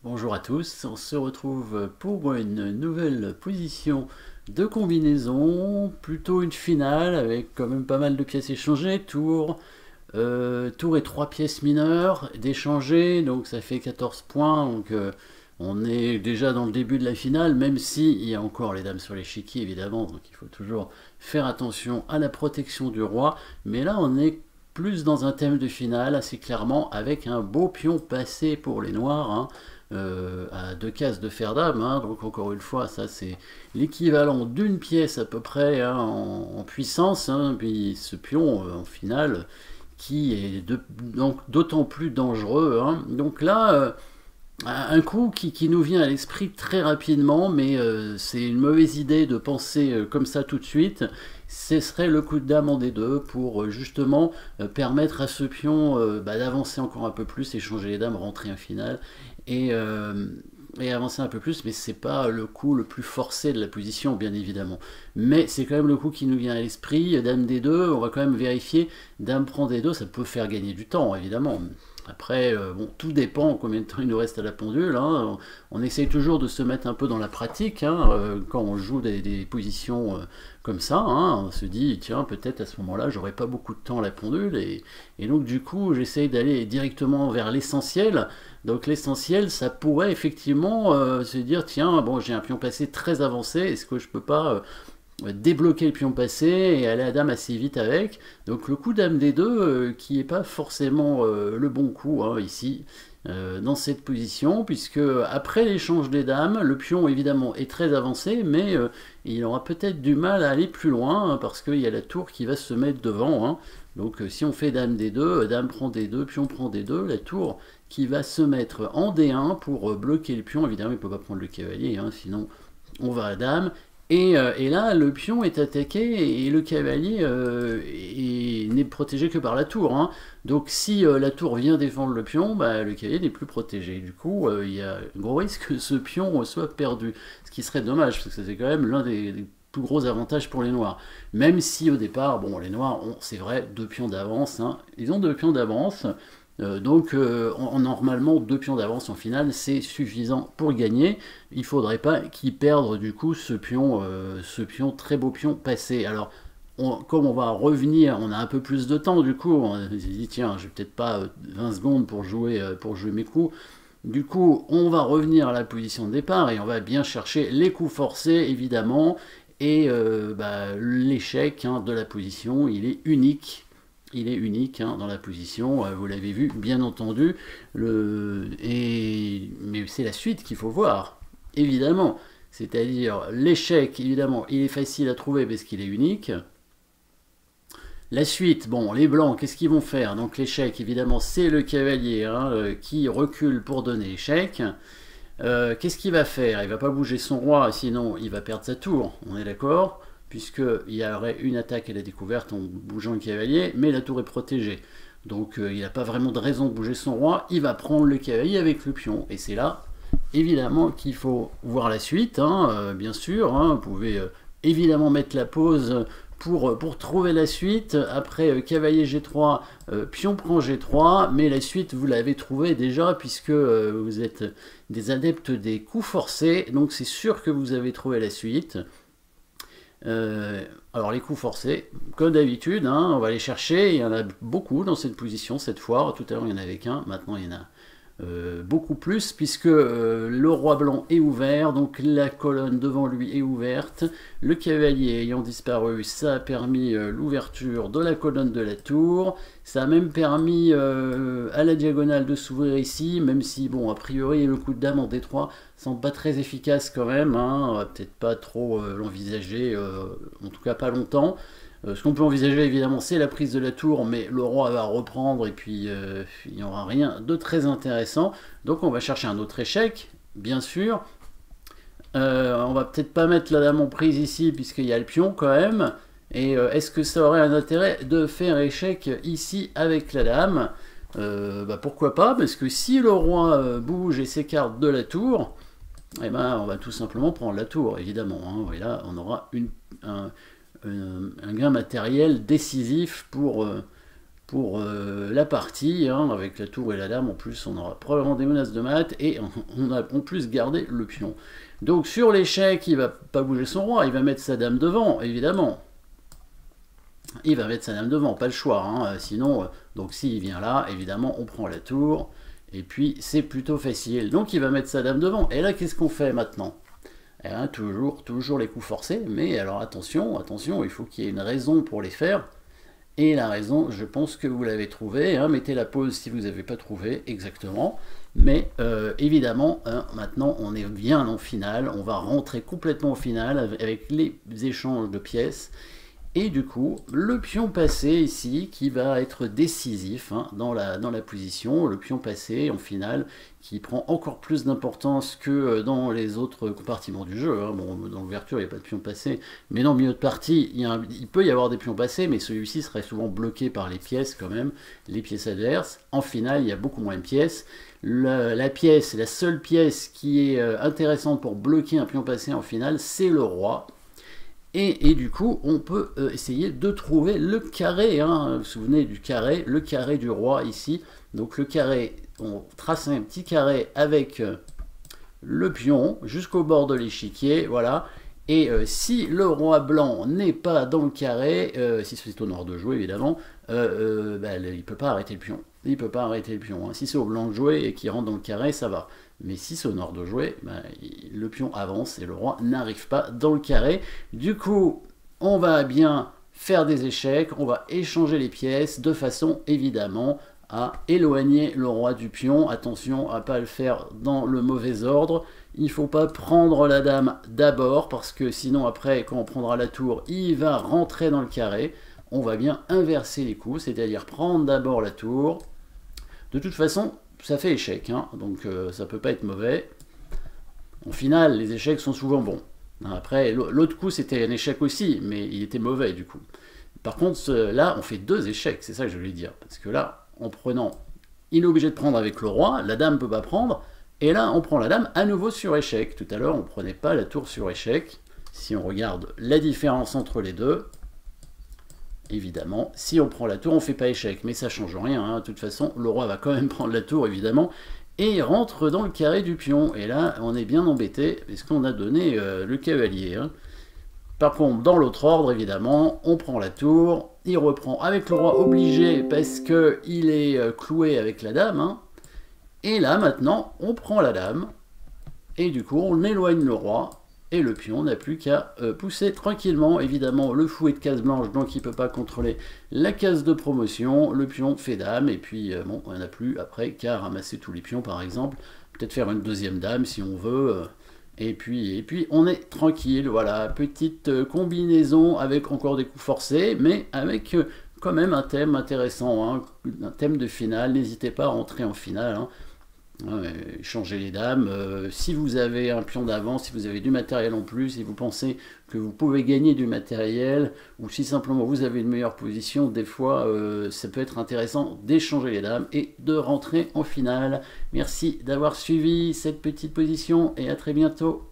Bonjour à tous, on se retrouve pour une nouvelle position de combinaison, plutôt une finale avec quand même pas mal de pièces échangées, tour et 3 pièces mineures d'échanger, donc ça fait 14 points, donc on est déjà dans le début de la finale, même si il y a encore les dames sur l'échiquier évidemment, donc il faut toujours faire attention à la protection du roi, mais là on est plus dans un thème de finale assez clairement avec un beau pion passé pour les noirs, hein, à 2 cases de fer dame, hein, donc encore une fois ça c'est l'équivalent d'une pièce à peu près, hein, en puissance, hein, puis ce pion en finale qui est d'autant plus dangereux, hein. Donc là, un coup qui nous vient à l'esprit très rapidement, mais c'est une mauvaise idée de penser comme ça tout de suite. Ce serait le coup de dame en D2 pour justement permettre à ce pion d'avancer encore un peu plus, échanger les dames, rentrer en finale et, euh, et avancer un peu plus, mais c'est pas le coup le plus forcé de la position, bien évidemment. Mais c'est quand même le coup qui nous vient à l'esprit. Dame D2, on va quand même vérifier. Dame prend D2, ça peut faire gagner du temps, évidemment. Après, bon, tout dépend combien de temps il nous reste à la pendule, hein. On essaye toujours de se mettre un peu dans la pratique, hein, quand on joue des positions comme ça, hein. On se dit, tiens, peut-être à ce moment-là, j'aurai pas beaucoup de temps à la pendule. Et donc, du coup, j'essaye d'aller directement vers l'essentiel. Donc, l'essentiel, ça pourrait effectivement se dire, tiens, bon, j'ai un pion passé très avancé, est-ce que je peux pas débloquer le pion passé et aller à dame assez vite avec. Donc le coup dame D2 qui n'est pas forcément le bon coup, hein, ici, dans cette position, puisque après l'échange des dames, le pion évidemment est très avancé, mais il aura peut-être du mal à aller plus loin, hein, parce qu'il y a la tour qui va se mettre devant, hein. Donc si on fait dame D2, dame prend D2, pion prend D2, la tour qui va se mettre en D1 pour bloquer le pion. Évidemment, il ne peut pas prendre le cavalier, hein, sinon on va à dame. Et là, le pion est attaqué et le cavalier n'est protégé que par la tour, hein. Donc si la tour vient défendre le pion, bah, le cavalier n'est plus protégé. Du coup, il y a un gros risque que ce pion soit perdu. Ce qui serait dommage, parce que c'est quand même l'un des plus gros avantages pour les noirs. Même si au départ, bon, les noirs ont, c'est vrai, 2 pions d'avance, hein. Ils ont 2 pions d'avance. Donc normalement 2 pions d'avance en finale c'est suffisant pour gagner. Il ne faudrait pas qu'ils perdent du coup ce pion, très beau pion passé. Alors comme on va revenir, on a un peu plus de temps du coup, on s'est dit tiens j'ai peut-être pas 20 secondes pour jouer mes coups. Du coup on va revenir à la position de départ et on va bien chercher les coups forcés évidemment. Et l'échec, hein, de la position il est unique, hein, dans la position, vous l'avez vu, bien entendu. Mais c'est la suite qu'il faut voir, évidemment. C'est-à-dire l'échec, évidemment, il est facile à trouver parce qu'il est unique. La suite, bon, les blancs, qu'est-ce qu'ils vont faire? Donc l'échec, évidemment, c'est le cavalier, hein, qui recule pour donner échec. Qu'est-ce qu'il va faire? Il va pas bouger son roi, sinon il va perdre sa tour, on est d'accord? Puisqu'il y aurait une attaque à la découverte en bougeant le cavalier, mais la tour est protégée. Donc il n'a pas vraiment de raison de bouger son roi, il va prendre le cavalier avec le pion. Et c'est là, évidemment, qu'il faut voir la suite, hein, bien sûr, hein. Vous pouvez évidemment mettre la pause pour trouver la suite. Après cavalier G3, pion prend G3, mais la suite vous l'avez trouvée déjà puisque vous êtes des adeptes des coups forcés, donc c'est sûr que vous avez trouvé la suite. Alors les coups forcés, comme d'habitude, hein, on va les chercher, il y en a beaucoup dans cette position cette fois, tout à l'heure il n'y en avait qu'un, maintenant il y en a beaucoup plus, puisque le roi blanc est ouvert, donc la colonne devant lui est ouverte, le cavalier ayant disparu, ça a permis l'ouverture de la colonne de la tour, ça a même permis à la diagonale de s'ouvrir ici, même si, bon, a priori, le coup de dame en D3 semble pas très efficace quand même, hein. On va peut-être pas trop l'envisager, en tout cas pas longtemps. Ce qu'on peut envisager évidemment c'est la prise de la tour, mais le roi va reprendre et puis il n'y aura rien de très intéressant. Donc on va chercher un autre échec, bien sûr. On va peut-être pas mettre la dame en prise ici puisqu'il y a le pion quand même. Et est-ce que ça aurait un intérêt de faire échec ici avec la dame? Pourquoi pas, parce que si le roi bouge et s'écarte de la tour, eh ben, on va tout simplement prendre la tour, évidemment, hein. Et là, on aura un gain matériel décisif pour la partie, hein, avec la tour et la dame. En plus, on aura probablement des menaces de mat, et on a en plus gardé le pion. Donc sur l'échec, il va pas bouger son roi, il va mettre sa dame devant, évidemment. Il va mettre sa dame devant, pas le choix, hein, sinon, donc s'il vient là, évidemment, on prend la tour, et puis c'est plutôt facile. Donc il va mettre sa dame devant, et là, qu'est-ce qu'on fait maintenant? Eh bien, toujours les coups forcés, mais alors attention, attention, il faut qu'il y ait une raison pour les faire. Et la raison, je pense que vous l'avez trouvée, hein, mettez la pause si vous n'avez pas trouvé exactement. Mais évidemment, hein, maintenant on est bien en finale, on va rentrer complètement au final avec les échanges de pièces. Et du coup, le pion passé ici, qui va être décisif, hein, dans la position, le pion passé en finale, qui prend encore plus d'importance que dans les autres compartiments du jeu. Hein. Bon, dans l'ouverture, il n'y a pas de pion passé, mais dans le milieu de partie, il peut y avoir des pions passés, mais celui-ci serait souvent bloqué par les pièces quand même, les pièces adverses. En finale, il y a beaucoup moins de pièces. La seule pièce qui est intéressante pour bloquer un pion passé en finale, c'est le roi. Et du coup, on peut essayer de trouver le carré, hein. Vous vous souvenez du carré, le carré du roi ici. Donc le carré, on trace un petit carré avec le pion jusqu'au bord de l'échiquier, voilà. Et si le roi blanc n'est pas dans le carré, si c'est au noir de jouer évidemment, il ne peut pas arrêter le pion. Il ne peut pas arrêter le pion. Hein. Si c'est au blanc de jouer et qu'il rentre dans le carré, ça va. Mais si c'est au noir de jouer, le pion avance et le roi n'arrive pas dans le carré. Du coup, on va bien faire des échecs, on va échanger les pièces de façon évidemment à éloigner le roi du pion. Attention à ne pas le faire dans le mauvais ordre. Il ne faut pas prendre la dame d'abord, parce que sinon après, quand on prendra la tour, il va rentrer dans le carré. On va bien inverser les coups, c'est-à-dire prendre d'abord la tour. De toute façon, ça fait échec, hein, donc ça peut pas être mauvais. En finale, les échecs sont souvent bons. Après, l'autre coup, c'était un échec aussi, mais il était mauvais du coup. Par contre, là, on fait deux échecs, c'est ça que je voulais dire. Parce que là, en prenant, il est obligé de prendre avec le roi, la dame ne peut pas prendre, et là, on prend la dame à nouveau sur échec. Tout à l'heure, on ne prenait pas la tour sur échec. Si on regarde la différence entre les deux, évidemment, si on prend la tour, on ne fait pas échec, mais ça ne change rien. Hein. De toute façon, le roi va quand même prendre la tour, évidemment, et il rentre dans le carré du pion. Et là, on est bien embêté, parce qu'on a donné le cavalier. Hein. Par contre, dans l'autre ordre, évidemment, on prend la tour, il reprend avec le roi obligé, parce qu'il est cloué avec la dame. Hein. Et là, maintenant, on prend la dame, et du coup, on éloigne le roi, et le pion n'a plus qu'à pousser tranquillement. Évidemment, le fou est de case blanche, donc il ne peut pas contrôler la case de promotion. Le pion fait dame, et puis bon, on n'a plus après qu'à ramasser tous les pions, par exemple. Peut-être faire une deuxième dame, si on veut. Et puis, on est tranquille. Voilà, petite combinaison avec encore des coups forcés, mais avec quand même un thème intéressant, hein, un thème de finale. N'hésitez pas à rentrer en finale. Hein. Changer les dames, si vous avez un pion d'avance, si vous avez du matériel en plus, si vous pensez que vous pouvez gagner du matériel, ou si simplement vous avez une meilleure position, des fois ça peut être intéressant d'échanger les dames et de rentrer en finale. Merci d'avoir suivi cette petite position et à très bientôt.